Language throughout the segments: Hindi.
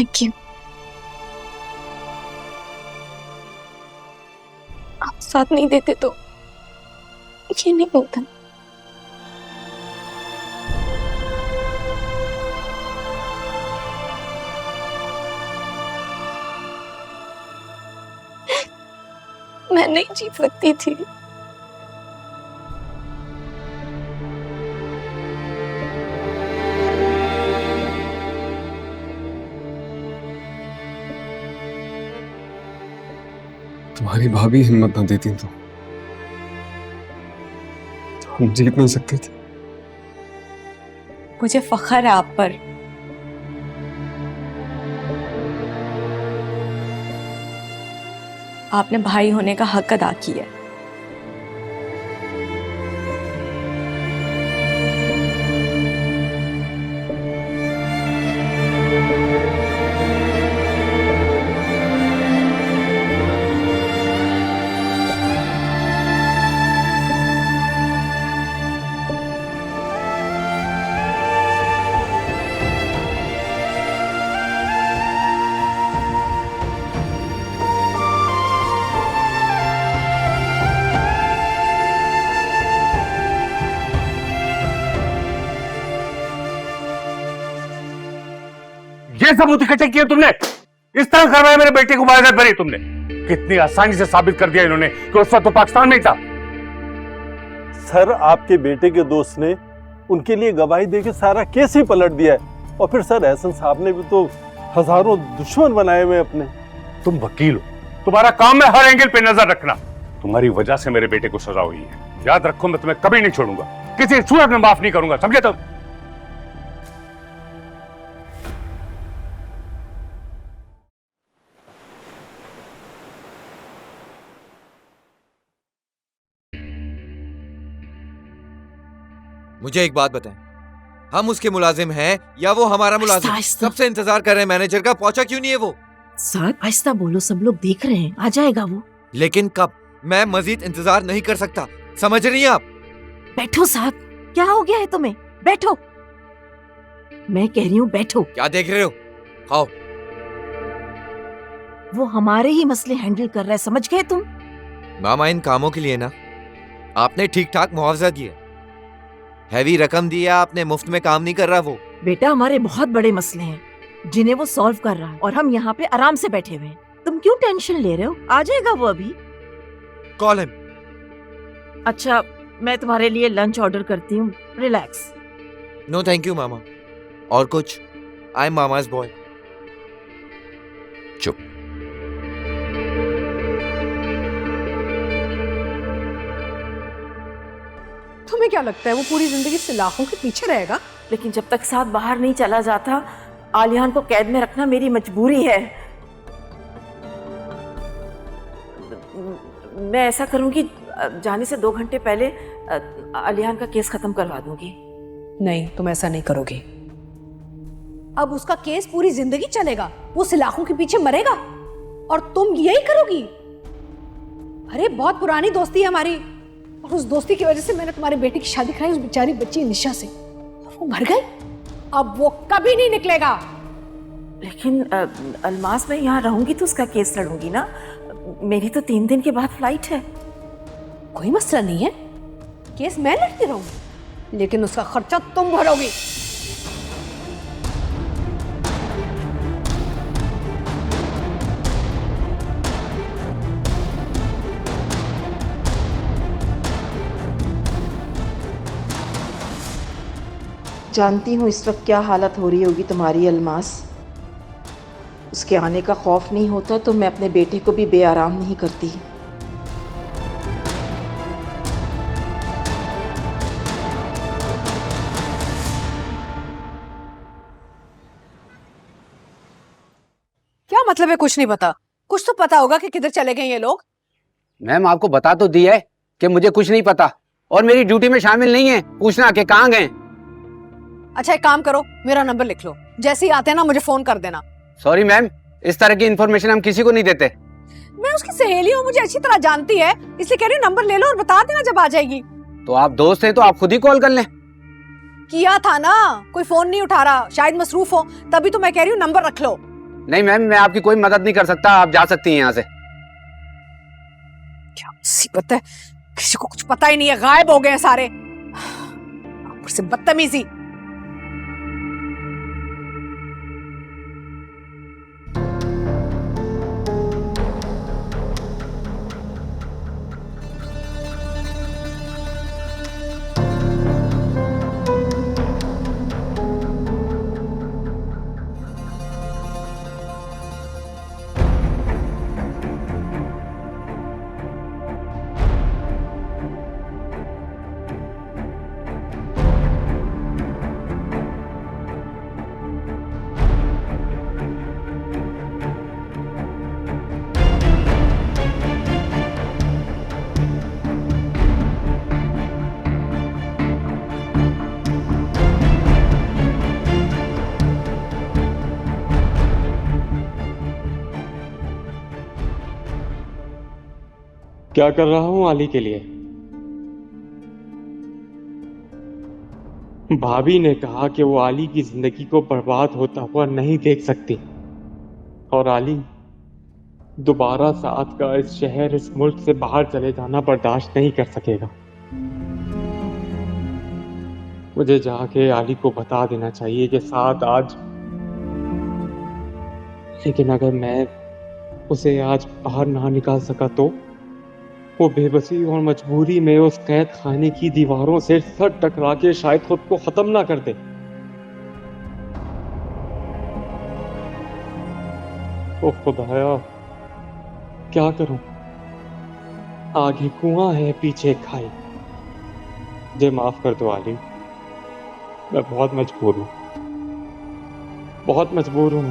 Thank you. आप साथ नहीं देते तो ये नहीं होता। मैं नहीं जी सकती थी। तुम्हारी भाभी हिम्मत ना देती तो हम जीत नहीं सकते थे। मुझे फख्र है आप पर। आपने भाई होने का हक अदा किया। ये सबूत इकट्ठे किए तुमने, इस तरह करवाया मेरे बेटे को बाइज्जत भरी तुमने। कितनी आसानी से साबित कर दिया इन्होंने कि उस वक्त तो पाकिस्तान में ही था। सर आपके बेटे के दोस्त ने उनके लिए गवाही देके सारा केस ही पलट दिया है। और फिर सर एहसन साहब ने भी तो हजारों दुश्मन बनाए हुए अपने। तुम वकील हो, तुम्हारा काम है हर एंगल पे नजर रखना। तुम्हारी वजह से मेरे बेटे को सजा हुई है, याद रखो। मैं तुम्हें कभी नहीं छोड़ूंगा, किसी सूरत में माफ नहीं करूंगा, समझे तुम? मुझे एक बात बताएं, हम उसके मुलाजिम हैं या वो हमारा मुलाजिम? कब से इंतजार कर रहे हैं मैनेजर का, पहुंचा क्यों नहीं है वो? साहब आहिस्ता बोलो, सब लोग देख रहे हैं, आ जाएगा वो। लेकिन कब? मैं मजीद इंतजार नहीं कर सकता, समझ रही हैं आप? बैठो साहब, क्या हो गया है तुम्हें? बैठो, मैं कह रही हूँ बैठो। क्या देख रहे हो? खाओ। वो हमारे ही मसले हैंडल कर रहा है, समझ गए तुम? मामा इन कामों के लिए ना आपने ठीक ठाक मुआवजा दिया, हैवी रकम दिया आपने, मुफ्त में काम नहीं कर रहा वो। बेटा हमारे बहुत बड़े मसले हैं जिन्हें वो सॉल्व कर रहा है और हम यहाँ पे आराम से बैठे हुए हैं। तुम क्यों टेंशन ले रहे हो? आ जाएगा वो अभी। Call him. अच्छा मैं तुम्हारे लिए लंच ऑर्डर करती हूँ, रिलैक्स। नो थैंक यू मामा। और कुछ? I am mama's boy. चुप। तुम्हें क्या लगता है वो पूरी जिंदगी सलाखों के पीछे रहेगा? लेकिन जब तक साथ बाहर नहीं चला जाता, आलियान को कैद में रखना मेरी मजबूरी है। मैं ऐसा करूंगी, जाने से 2 घंटे पहले आलियान का केस खत्म करवा दूंगी। नहीं, तुम ऐसा नहीं करोगे। अब उसका केस पूरी जिंदगी चलेगा, वो सलाखों के पीछे मरेगा और तुम यही करोगी? अरे बहुत पुरानी दोस्ती है हमारी, और उस दोस्ती की वजह से मैंने तुम्हारे बेटे की शादी कराई उस बेचारी बच्ची निशा से, वो मर गई। अब वो कभी नहीं निकलेगा। लेकिन अलमास मैं यहाँ रहूंगी तो उसका केस लड़ूंगी ना। मेरी तो 3 दिन के बाद फ्लाइट है। कोई मसला नहीं है, केस मैं लड़ती रहूंगी, लेकिन उसका खर्चा तुम भरोगी। जानती हूँ इस वक्त क्या हालत हो रही होगी तुम्हारी अलमास। उसके आने का खौफ नहीं होता तो मैं अपने बेटे को भी बेआराम नहीं करती। क्या मतलब है कुछ नहीं पता? कुछ तो पता होगा कि किधर चले गए ये लोग। मैम आपको बता तो दिया है कि मुझे कुछ नहीं पता और मेरी ड्यूटी में शामिल नहीं है पूछना कि कहाँ गए। अच्छा एक काम करो, मेरा नंबर लिख लो, जैसे ही आते हैं ना मुझे फोन कर देना। सॉरी मैम, इस तरह की इन्फॉर्मेशन हम किसी को नहीं देते। मैं उसकी सहेली हूँ, मुझे अच्छी तरह जानती है, इसलिए कह रही हूँ नंबर ले लो और बता देना जब आ जाएगी। तो आप दोस्त हैं तो आप खुद ही कॉल कर लें। किया था ना, कोई फोन नहीं उठा रहा, शायद मसरूफ हो, तभी तो मैं कह रही हूँ नंबर रख लो। नहीं मैम, मैं आपकी कोई मदद नहीं कर सकता, आप जा सकती हैं यहाँ से। क्या मुसीबत है, किसी को कुछ पता ही नहीं है, गायब हो गए हैं सारे। ऊपर से बदतमीजी। क्या कर रहा हूं आली के लिए? भाभी ने कहा कि वो आली की जिंदगी को बर्बाद होता हुआ नहीं देख सकती, और आली दोबारा साथ का इस शहर, इस मुल्क से बाहर चले जाना बर्दाश्त नहीं कर सकेगा। मुझे जाके आली को बता देना चाहिए कि साथ आज, लेकिन अगर मैं उसे आज बाहर ना निकाल सका तो वो बेबसी और मजबूरी में उस कैद खाने की दीवारों से सर टकरा के शायद खुद को खत्म ना कर दे। ओ खुदाया, क्या करूं? आगे कुआं है, पीछे खाई। मुझे माफ कर दो आली, मैं बहुत मजबूर हूं, बहुत मजबूर हूं।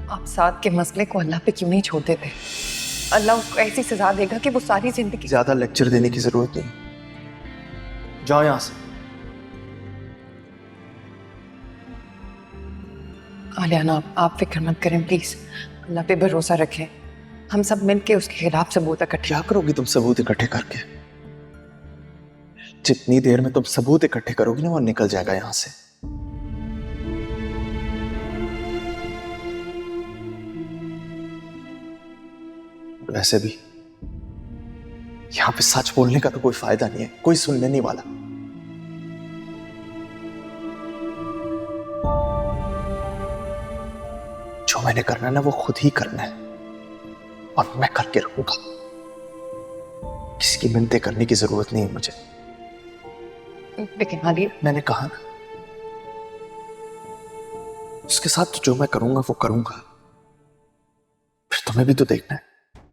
आप साथ के मसले को अल्लाह पे क्यों नहीं छोड़ देते? अल्लाह उसको ऐसी सजा देगा कि वो सारी जिंदगी। ज्यादा लेक्चर देने की जरूरत नहीं, जाओ यहां से। आलियाना, आप फिक्र मत करें प्लीज, अल्लाह पे भरोसा रखें। हम सब मिलके उसके खिलाफ सबूत इकट्ठे। क्या करोगी तुम सबूत इकट्ठे करके? जितनी देर में तुम सबूत इकट्ठे करोगी ना, वो निकल जाएगा यहां से। वैसे भी यहां पे सच बोलने का तो कोई फायदा नहीं है, कोई सुनने नहीं वाला। जो मैंने करना है ना, वो खुद ही करना है, और मैं करके रहूंगा। किसी की मिन्नतें करने की जरूरत नहीं है मुझे। लेकिन आलिया, मैंने कहा ना, उसके साथ जो मैं करूंगा वो करूंगा, फिर तुम्हें भी तो देखना है।